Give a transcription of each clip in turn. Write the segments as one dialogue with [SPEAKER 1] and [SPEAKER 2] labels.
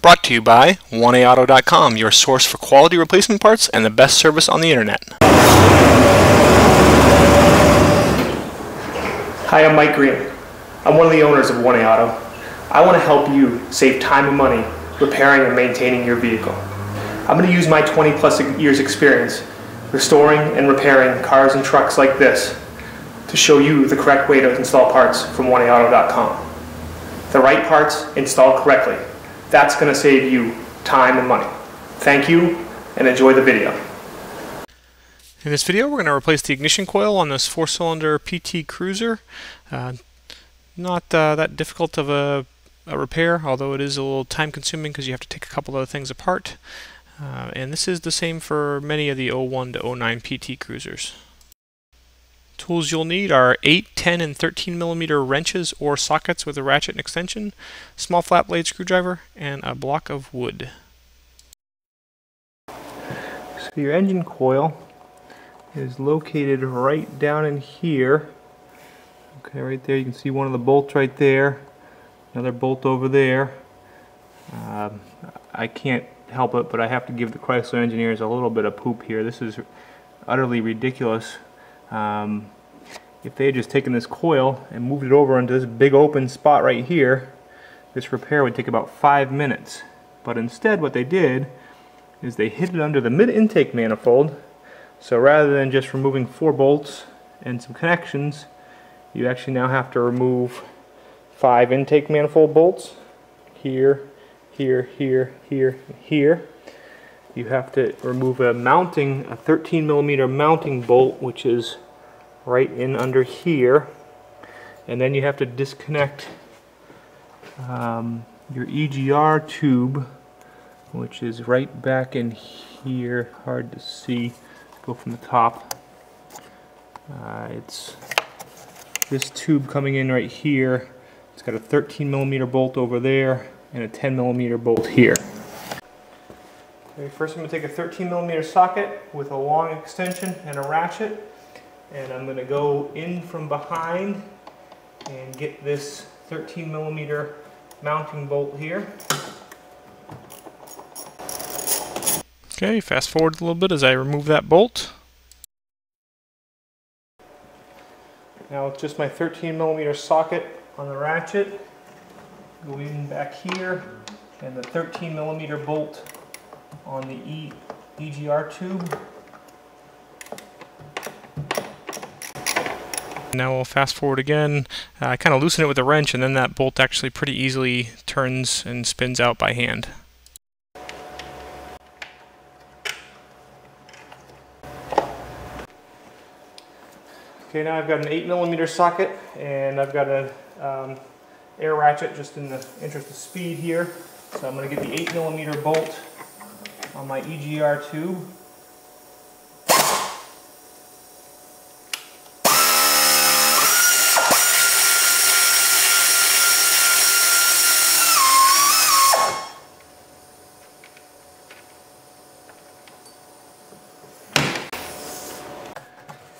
[SPEAKER 1] Brought to you by 1AAuto.com, your source for quality replacement parts and the best service on the internet.
[SPEAKER 2] Hi, I'm Mike Green. I'm one of the owners of 1AAuto. I want to help you save time and money repairing and maintaining your vehicle. I'm going to use my 20+ years experience restoring and repairing cars and trucks like this to show you the correct way to install parts from 1AAuto.com. The right parts installed correctly. That's going to save you time and money. Thank you, and enjoy the video.
[SPEAKER 1] In this video, we're going to replace the ignition coil on this 4-cylinder PT Cruiser. Not that difficult of a repair, although it is a little time-consuming because you have to take a couple other things apart. And this is the same for many of the 01 to 09 PT Cruisers. Tools you'll need are 8, 10, and 13 millimeter wrenches or sockets with a ratchet and extension, small flat blade screwdriver, and a block of wood. So your engine coil is located right down in here. Okay, right there you can see one of the bolts right there, another bolt over there. I can't help it, but I have to give the Chrysler engineers a little bit of poop here. This is utterly ridiculous. If they had just taken this coil and moved it over into this big open spot right here, this repair would take about 5 minutes. But instead what they did is they hid it under the mid-intake manifold. So rather than just removing 4 bolts and some connections, you actually now have to remove 5 intake manifold bolts. Here, here, here, here, and here. You have to remove a 13 millimeter mounting bolt, which is right in under here, and then you have to disconnect your EGR tube, which is right back in here. Hard to see. Go from the top. It's this tube coming in right here. It's got a 13 millimeter bolt over there and a 10 millimeter bolt here. Okay, first I'm going to take a 13 millimeter socket with a long extension and a ratchet, and I'm going to go in from behind and get this 13 millimeter mounting bolt here. Okay, fast forward a little bit as I remove that bolt. Now with just my 13 millimeter socket on the ratchet, go in back here, and the 13 millimeter bolt on the EGR tube. Now we'll fast forward again. I kind of loosen it with a wrench, and then that bolt actually pretty easily turns and spins out by hand. Okay, now I've got an 8 millimeter socket, and I've got an air ratchet just in the interest of speed here. So I'm going to get the 8 millimeter bolt on my EGR tube.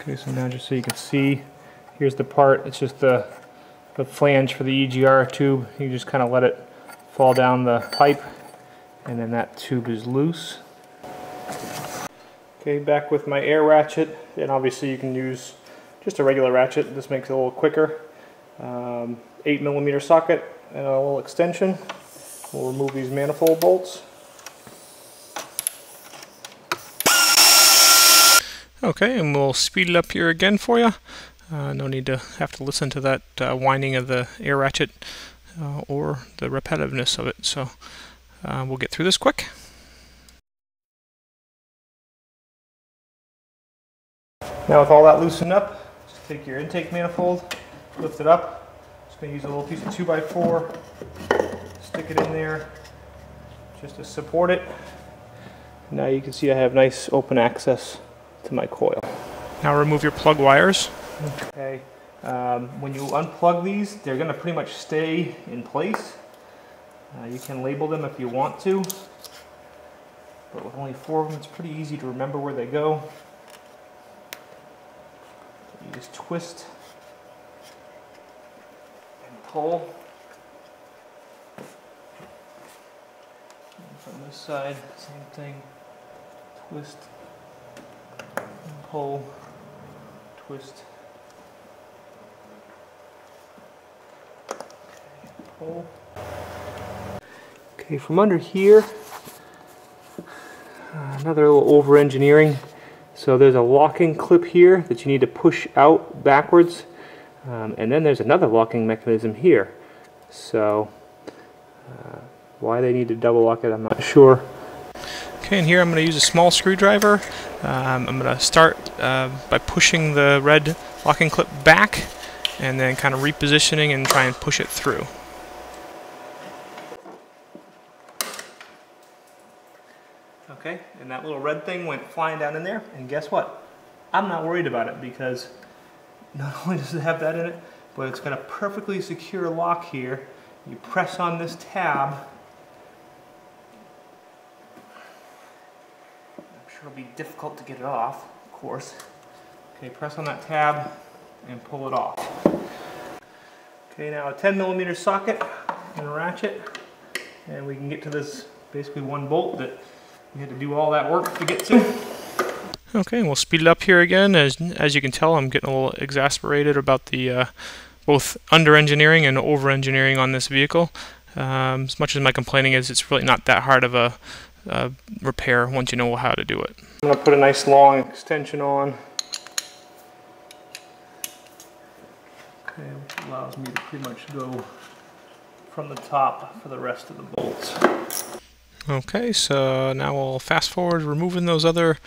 [SPEAKER 1] Okay, so now just so you can see, here's the part. It's just the flange for the EGR tube. You just kind of let it fall down the pipe, and then that tube is loose. Okay, back with my air ratchet, and obviously you can use just a regular ratchet. This makes it a little quicker. 8 millimeter socket and a little extension. We'll remove these manifold bolts. Okay, and we'll speed it up here again for you. No need to have to listen to that whining of the air ratchet or the repetitiveness of it. So we'll get through this quick. Now with all that loosened up, just take your intake manifold, lift it up. Just going to use a little piece of 2x4, stick it in there just to support it. Now you can see I have nice open access to my coil. Now remove your plug wires. Okay, when you unplug these, they're going to pretty much stay in place. You can label them if you want to, but with only 4 of them, it's pretty easy to remember where they go. You just twist and pull. On this side, same thing. Twist and pull, twist, pull. Okay, from under here, another little over-engineering. So there's a locking clip here that you need to push out backwards, and then there's another locking mechanism here. So why they need to double lock it, I'm not sure. Okay, and here I'm going to use a small screwdriver. I'm going to start by pushing the red locking clip back, and then kind of repositioning and try and push it through. Okay, and that little red thing went flying down in there, and guess what? I'm not worried about it because not only does it have that in it, but it's got a perfectly secure lock here. You press on this tab. I'm sure it'll be difficult to get it off, of course. Okay, press on that tab and pull it off. Okay, now a 10mm socket and a ratchet, and we can get to this basically one bolt that we had to do all that work to get to. Okay, we'll speed it up here again. As you can tell, I'm getting a little exasperated about the both under-engineering and over-engineering on this vehicle. As much as my complaining is, it's really not that hard of a repair once you know how to do it. I'm going to put a nice long extension on. Okay, which allows me to pretty much go from the top for the rest of the bolts. Okay, so now we'll fast forward removing those other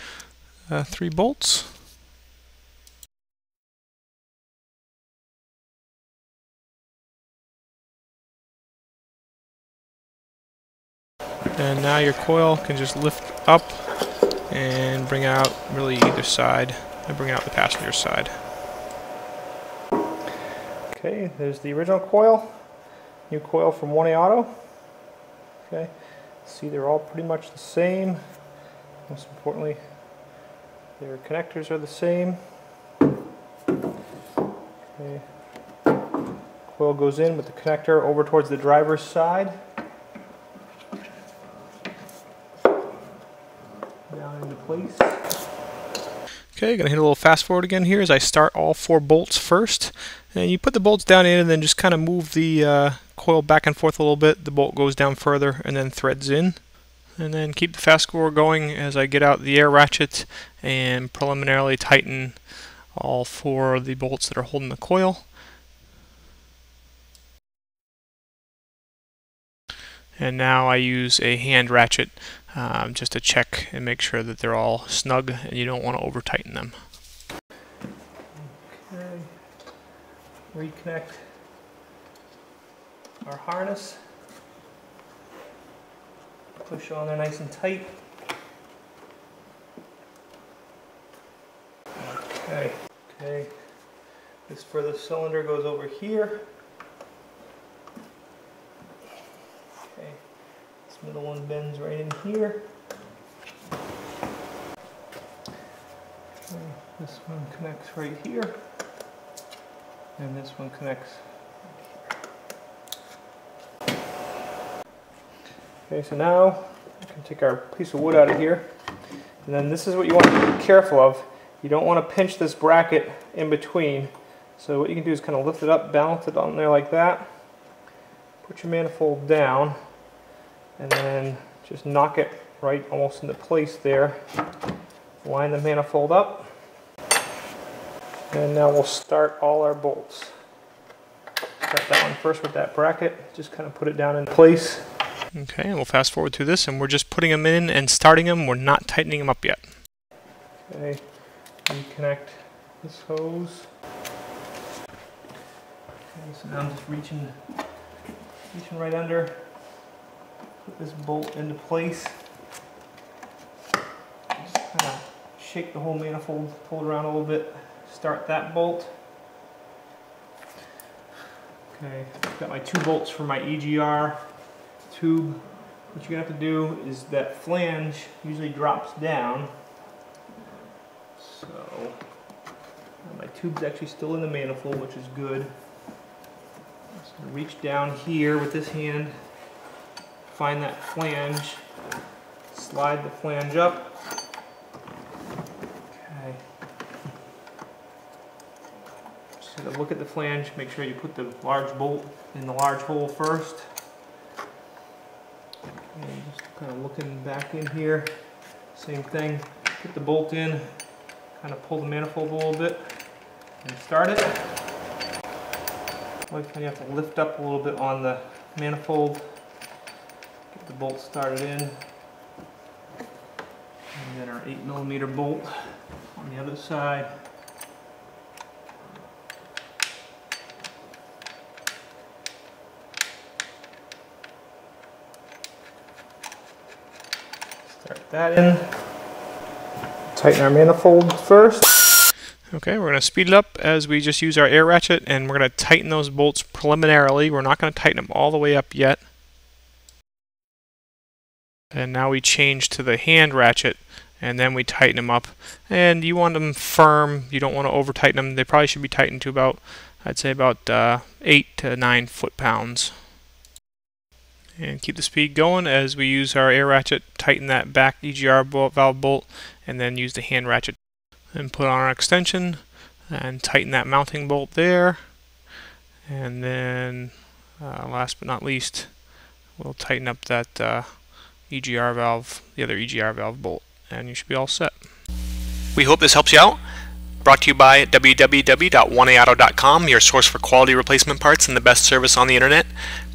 [SPEAKER 1] 3 bolts. And now your coil can just lift up and bring out really either side, and bring out the passenger side. Okay, there's the original coil, new coil from 1A Auto. Okay. See, they're all pretty much the same. Most importantly, their connectors are the same. Okay. Coil goes in with the connector over towards the driver's side. Down into place. Okay, gonna hit a little fast forward again here as I start all 4 bolts first. And you put the bolts down in and then just kind of move the coil back and forth a little bit. The bolt goes down further and then threads in. And then keep the fast forward going as I get out the air ratchet and preliminarily tighten all 4 of the bolts that are holding the coil. And now I use a hand ratchet just to check and make sure that they're all snug and you don't want to over tighten them. Okay. Reconnect our harness. Push on there nice and tight. Okay. Okay. This further cylinder goes over here. Okay. This middle one bends right in here. Okay. This one connects right here. And this one connects right here. Okay, so now we can take our piece of wood out of here. And then this is what you want to be careful of. You don't want to pinch this bracket in between. So what you can do is kind of lift it up, balance it on there like that. Put your manifold down. And then just knock it right almost into place there. Line the manifold up. And now we'll start all our bolts. Start that one first with that bracket. Just kind of put it down in place. Okay, and we'll fast forward through this, and we're just putting them in and starting them. We're not tightening them up yet. Okay, reconnect this hose. Okay, so now I'm just reaching right under. Put this bolt into place. Just kind of shake the whole manifold, pull it around a little bit. Start that bolt. Okay, I've got my 2 bolts for my EGR tube. What you're going to have to do is that flange usually drops down. So my tube's actually still in the manifold, which is good. I'm just going to reach down here with this hand, find that flange, slide the flange up. Okay. Just gotta look at the flange, make sure you put the large bolt in the large hole first. And just kind of looking back in here, same thing, put the bolt in, kind of pull the manifold a little bit and start it. Always kind of have to lift up a little bit on the manifold, get the bolt started in. And then our 8mm bolt on the other side. Start that in. Tighten our manifold first. Okay, we're going to speed it up as we just use our air ratchet, and we're going to tighten those bolts preliminarily. We're not going to tighten them all the way up yet. And now we change to the hand ratchet, and then we tighten them up. And you want them firm. You don't want to over tighten them. They probably should be tightened to about, I'd say about 8 to 9 foot-pounds. And keep the speed going as we use our air ratchet, tighten that back EGR valve bolt, and then use the hand ratchet. And put on our extension and tighten that mounting bolt there. And then last but not least, we'll tighten up that EGR valve, the other EGR valve bolt, and you should be all set. We hope this helps you out. Brought to you by www.oneaauto.com, your source for quality replacement parts and the best service on the internet.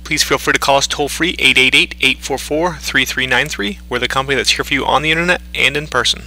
[SPEAKER 1] Please feel free to call us toll-free 888-844-3393. We're the company that's here for you on the internet and in person.